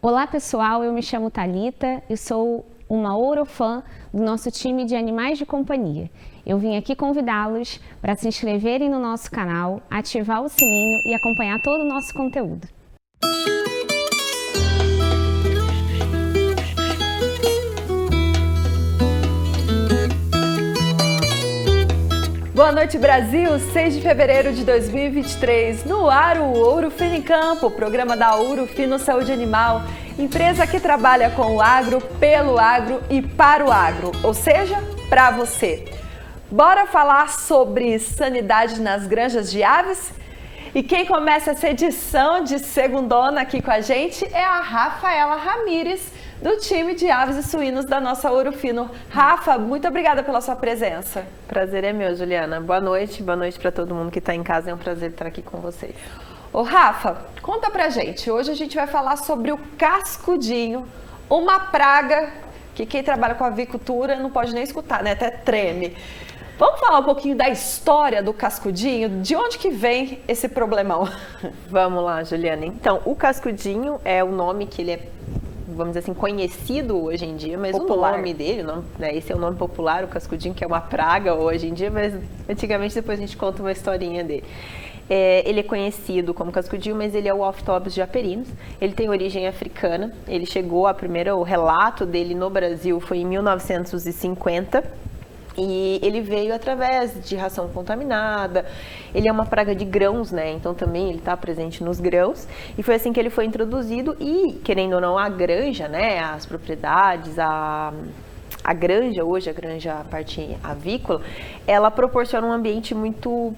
Olá pessoal, eu me chamo Thalita e sou uma ourofã do nosso time de animais de companhia. Eu vim aqui convidá-los para se inscreverem no nosso canal, ativar o sininho e acompanhar todo o nosso conteúdo. Boa noite, Brasil! 6 de fevereiro de 2023, no ar o Ouro Fino em Campo, programa da Ouro Fino Saúde Animal, empresa que trabalha com o agro, pelo agro e para o agro, ou seja, para você. Bora falar sobre sanidade nas granjas de aves? E quem começa essa edição de segundona aqui com a gente é a Rafaela Ramires, do time de aves e suínos da nossa Ouro Fino. Rafa, muito obrigada pela sua presença. Prazer é meu, Juliana. Boa noite para todo mundo que está em casa. É um prazer estar aqui com vocês. Ô Rafa, conta pra gente. Hoje a gente vai falar sobre o cascudinho, uma praga que quem trabalha com avicultura não pode nem escutar, né? Até treme. Vamos falar um pouquinho da história do cascudinho? De onde que vem esse problemão? Vamos lá, Juliana. Então, o cascudinho é o nome que ele é, vamos dizer assim, conhecido hoje em dia, mas popular. O nome dele, né, esse é o nome popular, o cascudinho, que é uma praga hoje em dia, mas antigamente depois a gente conta uma historinha dele. Ele é conhecido como cascudinho, mas ele é o Ophthorbis japerinus. Ele tem origem africana. Ele chegou o relato dele no Brasil foi em 1950. E ele veio através de ração contaminada. Ele é uma praga de grãos, né? Então também ele está presente nos grãos. E foi assim que ele foi introduzido. E, querendo ou não, a granja, né? As propriedades, a granja hoje, a granja, a parte avícola, ela proporciona um ambiente muito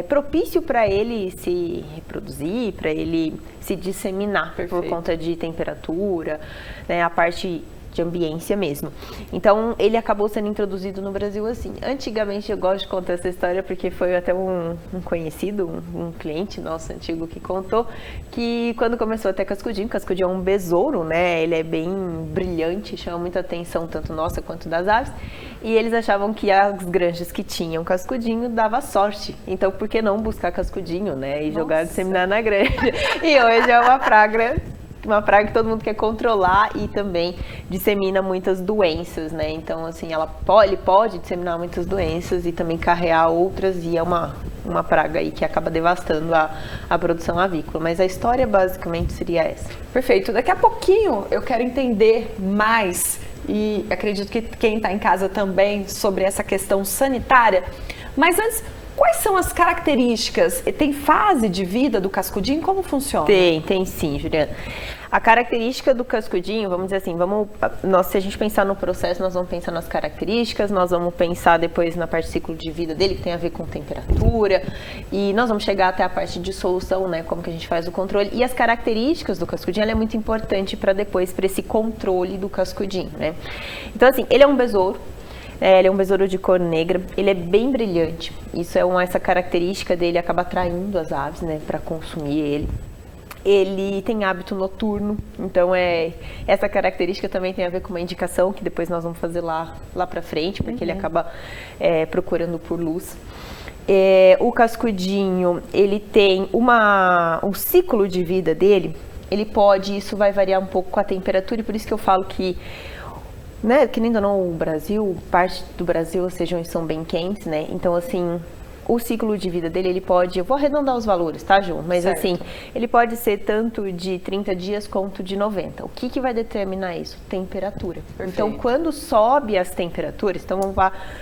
propício para ele se reproduzir, para ele se disseminar. Perfeito. Por conta de temperatura, né? A parte de ambiência mesmo. Então, ele acabou sendo introduzido no Brasil assim. Antigamente, eu gosto de contar essa história porque foi até um conhecido, um cliente nosso antigo que contou que quando começou a ter cascudinho é um besouro, né? Ele é bem brilhante, chama muita atenção tanto nossa quanto das aves. E eles achavam que as granjas que tinham cascudinho dava sorte. Então, por que não buscar cascudinho, né? E jogar, disseminar na granja? E hoje é uma praga que todo mundo quer controlar e também dissemina muitas doenças, né? Então, assim, ele pode disseminar muitas doenças e também carrear outras, e é uma praga aí que acaba devastando a produção avícola. Mas a história basicamente seria essa. Perfeito. Daqui a pouquinho eu quero entender mais, e acredito que quem está em casa também, sobre essa questão sanitária. Mas antes, quais são as características? Tem fase de vida do cascudinho? Como funciona? Tem sim, Juliana. A característica do cascudinho, vamos dizer assim, se a gente pensar no processo, nós vamos pensar nas características, nós vamos pensar depois na parte de ciclo de vida dele, que tem a ver com temperatura, e nós vamos chegar até a parte de solução, né, como que a gente faz o controle. E as características do cascudinho, ela é muito importante para esse controle do cascudinho, né? Então, assim, ele é um besouro. Ele é um besouro de cor negra, ele é bem brilhante. Essa característica dele acaba atraindo as aves, né, para consumir ele. Ele tem hábito noturno, então essa característica também tem a ver com uma indicação que depois nós vamos fazer lá para frente, porque ele acaba procurando por luz. O cascudinho, ele tem o ciclo de vida dele, isso vai variar um pouco com a temperatura, e por isso que eu falo que, né, que nem não o Brasil, parte do Brasil, as regiões são bem quentes, né? Então, assim, o ciclo de vida dele, eu vou arredondar os valores, tá, Ju? Mas certo. Assim, ele pode ser tanto de 30 dias quanto de 90. O que vai determinar isso? Temperatura. Perfeito. Então, quando sobe as temperaturas, então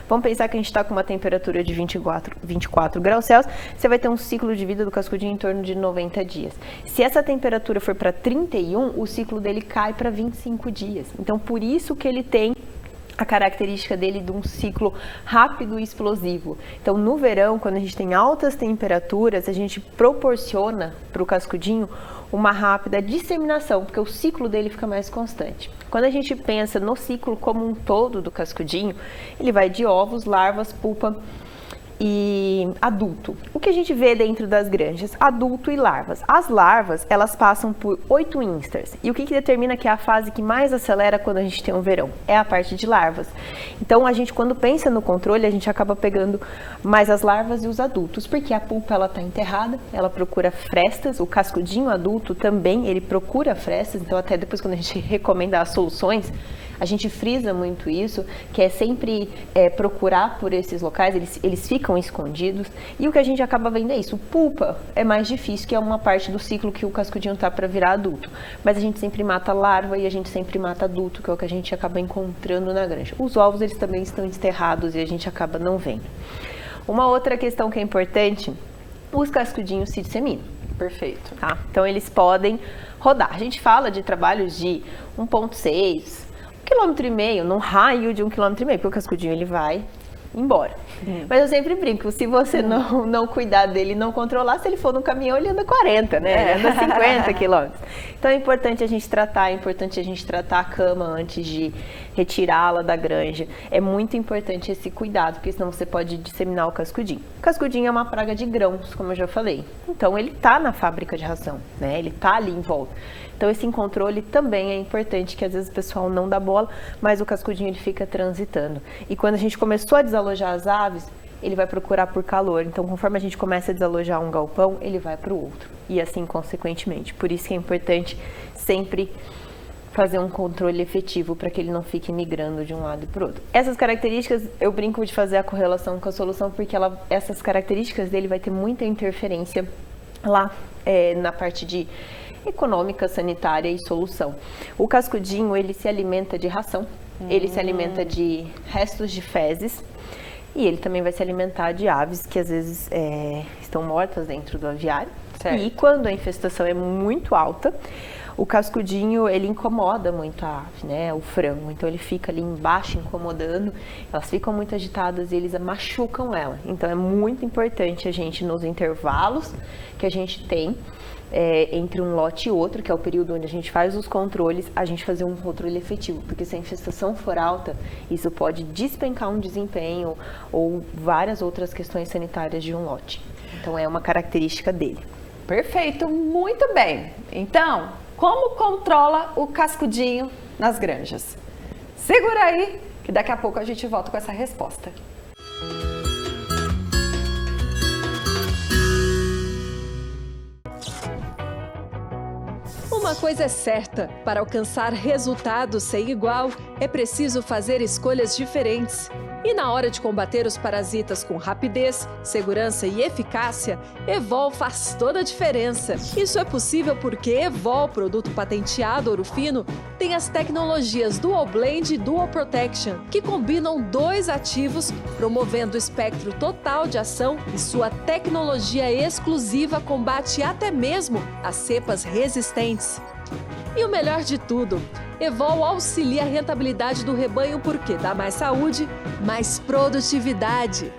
vamos pensar que a gente está com uma temperatura de 24 graus Celsius, você vai ter um ciclo de vida do cascudinho em torno de 90 dias. Se essa temperatura for para 31, o ciclo dele cai para 25 dias. Então, por isso que ele tem a característica dele de um ciclo rápido e explosivo. Então, no verão, quando a gente tem altas temperaturas, a gente proporciona para o cascudinho uma rápida disseminação, porque o ciclo dele fica mais constante. Quando a gente pensa no ciclo como um todo do cascudinho, ele vai de ovos, larvas, pupa e adulto. O que a gente vê dentro das granjas? Adulto e larvas. As larvas, elas passam por 8 instars. E o que determina que é a fase que mais acelera quando a gente tem um verão? É a parte de larvas. Então, a gente, quando pensa no controle, a gente acaba pegando mais as larvas e os adultos, porque a pulpa, ela está enterrada, ela procura frestas, o cascudinho adulto também, ele procura frestas, então até depois quando a gente recomenda as soluções, a gente frisa muito isso, que é sempre procurar por esses locais, eles ficam escondidos. E o que a gente acaba vendo é isso. Pulpa é mais difícil, que é uma parte do ciclo que o cascudinho tá para virar adulto. Mas a gente sempre mata larva e a gente sempre mata adulto, que é o que a gente acaba encontrando na granja. Os ovos, eles também estão enterrados e a gente acaba não vendo. Uma outra questão que é importante, os cascudinhos se disseminam. Perfeito. Tá? Então, eles podem rodar. A gente fala de trabalhos de 1,6 1,5 km, num raio de 1,5 km, porque o cascudinho ele vai embora. Mas eu sempre brinco, se você não cuidar dele, não controlar, se ele for no caminhão, ele anda 40, né? Ele anda 50 km. Então é importante a gente tratar, a cama antes de retirá-la da granja. É muito importante esse cuidado, porque senão você pode disseminar o cascudinho. O cascudinho é uma praga de grãos, como eu já falei. Então ele tá na fábrica de ração, né? Ele tá ali em volta. Então esse controle também é importante, que às vezes o pessoal não dá bola, mas o cascudinho ele fica transitando. E quando a gente começou a desalojar as aves, ele vai procurar por calor. Então conforme a gente começa a desalojar um galpão, ele vai para o outro. E assim consequentemente. Por isso que é importante sempre fazer um controle efetivo para que ele não fique migrando de um lado para o outro. Essas características, eu brinco de fazer a correlação com a solução, porque essas características dele vai ter muita interferência lá na parte de econômica, sanitária e solução. O cascudinho, ele se alimenta de ração, ele se alimenta de restos de fezes e ele também vai se alimentar de aves que às vezes estão mortas dentro do aviário. Certo. E quando a infestação é muito alta, o cascudinho, ele incomoda muito a ave, né, o frango, então ele fica ali embaixo incomodando, elas ficam muito agitadas e eles machucam ela. Então é muito importante a gente, nos intervalos que a gente tem, entre um lote e outro, que é o período onde a gente faz os controles, a gente fazer um controle efetivo, porque se a infestação for alta, isso pode despencar um desempenho ou várias outras questões sanitárias de um lote. Então é uma característica dele. Perfeito, muito bem. Então, como controla o cascudinho nas granjas? Segura aí, que daqui a pouco a gente volta com essa resposta. Uma coisa é certa, para alcançar resultados sem igual, é preciso fazer escolhas diferentes. E na hora de combater os parasitas com rapidez, segurança e eficácia, Evol faz toda a diferença. Isso é possível porque Evol, produto patenteado Ouro Fino, tem as tecnologias Dual Blend e Dual Protection, que combinam 2 ativos, promovendo o espectro total de ação, e sua tecnologia exclusiva combate até mesmo as cepas resistentes. E o melhor de tudo, Evol auxilia a rentabilidade do rebanho porque dá mais saúde, mais produtividade.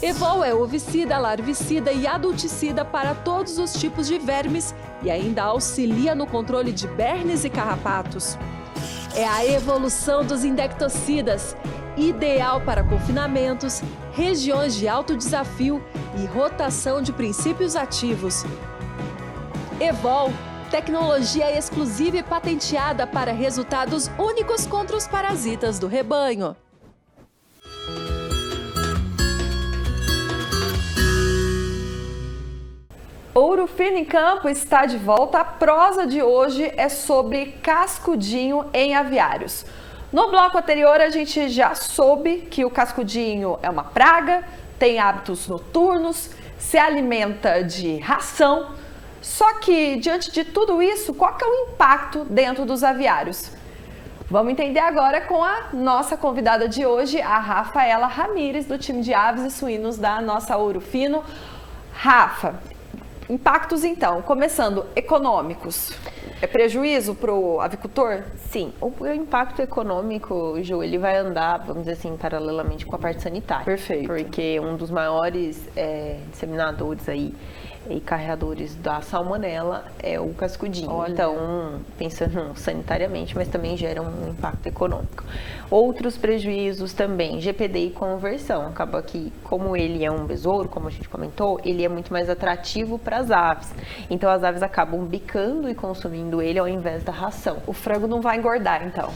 Evol é ovicida, larvicida e adulticida para todos os tipos de vermes e ainda auxilia no controle de bernes e carrapatos. É a evolução dos indectocidas, ideal para confinamentos, regiões de alto desafio e rotação de princípios ativos. Evol, tecnologia exclusiva e patenteada para resultados únicos contra os parasitas do rebanho. Ouro Fino em Campo está de volta. A prosa de hoje é sobre cascudinho em aviários. No bloco anterior, a gente já soube que o cascudinho é uma praga, tem hábitos noturnos, se alimenta de ração. Só que, diante de tudo isso, qual que é o impacto dentro dos aviários? Vamos entender agora com a nossa convidada de hoje, a Rafaela Ramires, do time de aves e suínos da nossa Ouro Fino. Rafa, impactos então, começando, econômicos. É prejuízo para o avicultor? Sim, o impacto econômico, Ju, ele vai andar, vamos dizer assim, paralelamente com a parte sanitária. Perfeito. Porque um dos maiores disseminadores aí e carreadores da salmonela é o cascudinho. Olha. Então, pensando sanitariamente, mas também gera um impacto econômico. Outros prejuízos também, GPD e conversão. Acaba que, como ele é um besouro, como a gente comentou, ele é muito mais atrativo para as aves. Então, as aves acabam bicando e consumindo ele ao invés da ração. O frango não vai engordar, então.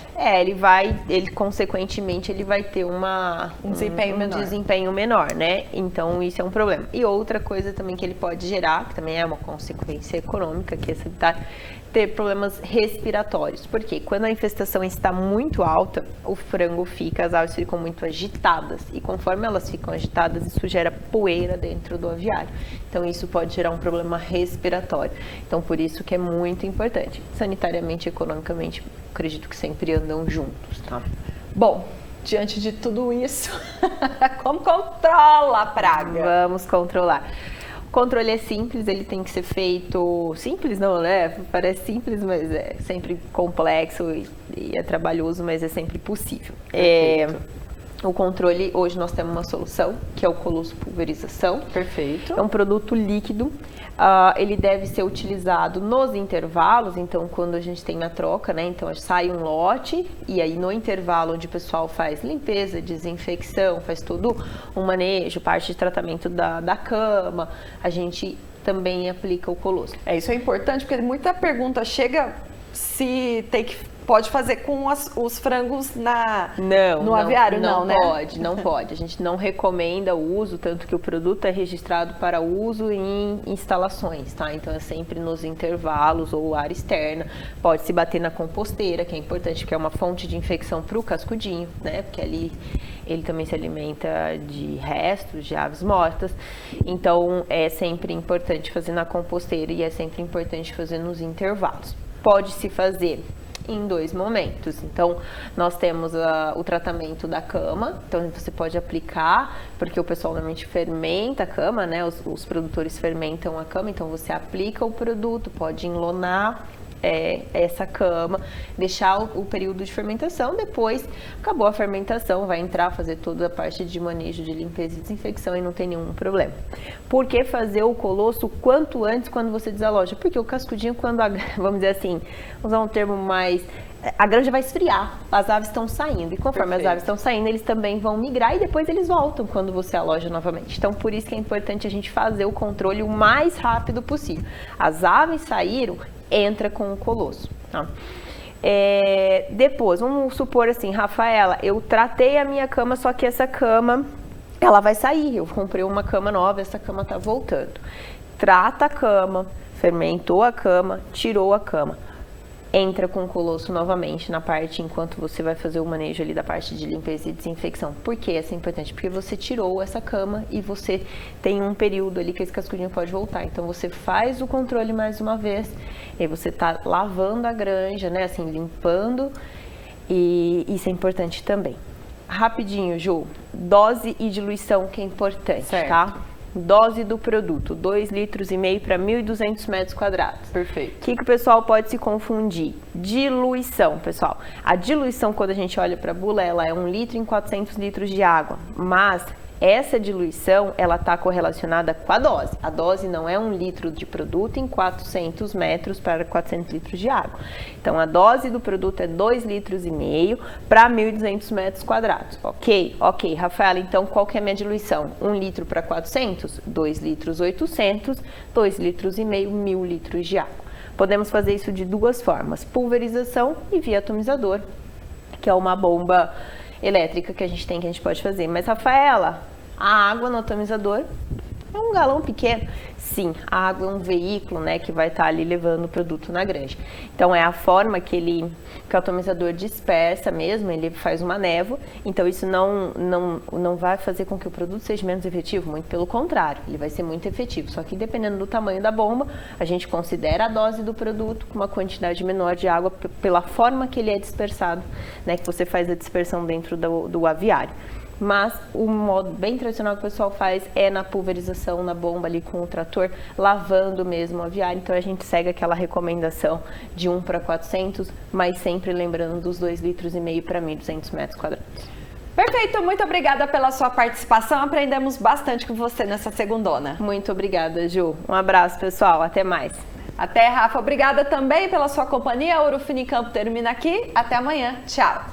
Ele consequentemente, ele vai ter um desempenho menor, né? Então, isso é um problema. E outra coisa também que ele pode gerar, que também é uma consequência econômica, que é ter problemas respiratórios. Porque quando a infestação está muito alta, o frango as aves ficam muito agitadas. E conforme elas ficam agitadas, isso gera poeira dentro do aviário. Então, isso pode gerar um problema respiratório. Então, por isso que é muito importante. Sanitariamente e economicamente, acredito que sempre andam juntos, tá? Bom, diante de tudo isso, como controla a praga? Vamos controlar. O controle é simples, ele tem que ser feito... Simples não, né? Parece simples, mas é sempre complexo e é trabalhoso, mas é sempre possível. O controle, hoje nós temos uma solução, que é o Colosso Pulverização. Perfeito. É um produto líquido. Ele deve ser utilizado nos intervalos, então quando a gente tem a troca, né? Então sai um lote e aí no intervalo onde o pessoal faz limpeza, desinfecção, faz todo um manejo, parte de tratamento da cama, a gente também aplica o Colosso. Isso é importante, porque muita pergunta chega se pode fazer com os frangos no aviário, não, né? Não pode. A gente não recomenda o uso, tanto que o produto é registrado para uso em instalações, tá? Então é sempre nos intervalos ou área externa. Pode se bater na composteira, que é importante, porque é uma fonte de infecção para o cascudinho, né? Porque ali ele também se alimenta de restos de aves mortas. Então é sempre importante fazer na composteira e é sempre importante fazer nos intervalos. Pode se fazer em 2 momentos. Então, nós temos o tratamento da cama, então você pode aplicar, porque o pessoal normalmente fermenta a cama, né? Os produtores fermentam a cama, então você aplica o produto, pode enlonar essa cama, deixar o período de fermentação, depois acabou a fermentação, vai entrar, fazer toda a parte de manejo de limpeza e desinfecção e não tem nenhum problema. Por que fazer o colosso quanto antes quando você desaloja? Porque o cascudinho, vamos dizer assim, usar um termo mais... A granja vai esfriar, as aves estão saindo, e conforme as aves estão saindo, eles também vão migrar e depois eles voltam quando você aloja novamente. Então, por isso que é importante a gente fazer o controle o mais rápido possível. As aves saíram, entra com o colosso, tá? Depois, vamos supor assim, Rafaela, eu tratei a minha cama, só que essa cama, ela vai sair, eu comprei uma cama nova, essa cama tá voltando. Trata a cama, fermentou a cama, tirou a cama. Entra com o colosso novamente na parte, enquanto você vai fazer o manejo ali da parte de limpeza e desinfecção. Por que isso é importante? Porque você tirou essa cama e você tem um período ali que esse cascudinho pode voltar. Então, você faz o controle mais uma vez, e aí você tá lavando a granja, né, assim, limpando, e isso é importante também. Rapidinho, Ju, dose e diluição que é importante, certo, tá? Dose do produto, 2,5 litros para 1.200 metros quadrados. Perfeito. O que o pessoal pode se confundir? Diluição, pessoal. A diluição, quando a gente olha para a bula, ela é 1 litro em 400 litros de água. Mas essa diluição, ela está correlacionada com a dose. A dose não é 1 litro de produto em 400 metros para 400 litros de água. Então, a dose do produto é 2,5 litros para 1.200 metros quadrados. Ok, Rafaela, então qual que é a minha diluição? 1 litro para 400, 2 litros 800, 2,5 litros, 1.000 litros de água. Podemos fazer isso de 2 formas, pulverização e via atomizador, que é uma bomba elétrica que a gente pode fazer. Mas, Rafaela, a água no atomizador é um galão pequeno. Sim, a água é um veículo, né, que vai estar ali levando o produto na granja. Então, é a forma que o atomizador dispersa mesmo, ele faz uma névoa. Então, isso não vai fazer com que o produto seja menos efetivo, muito pelo contrário, ele vai ser muito efetivo. Só que, dependendo do tamanho da bomba, a gente considera a dose do produto com uma quantidade menor de água pela forma que ele é dispersado, né, que você faz a dispersão dentro do aviário. Mas o modo bem tradicional que o pessoal faz é na pulverização, na bomba ali com o trator, lavando mesmo o aviário. Então a gente segue aquela recomendação de 1 para 400, mas sempre lembrando dos 2,5 litros para 1.200 metros quadrados. Perfeito, muito obrigada pela sua participação. Aprendemos bastante com você nessa segundona. Muito obrigada, Ju. Um abraço, pessoal. Até mais. Até, Rafa. Obrigada também pela sua companhia. A Ouro Fino em Campo termina aqui. Até amanhã. Tchau.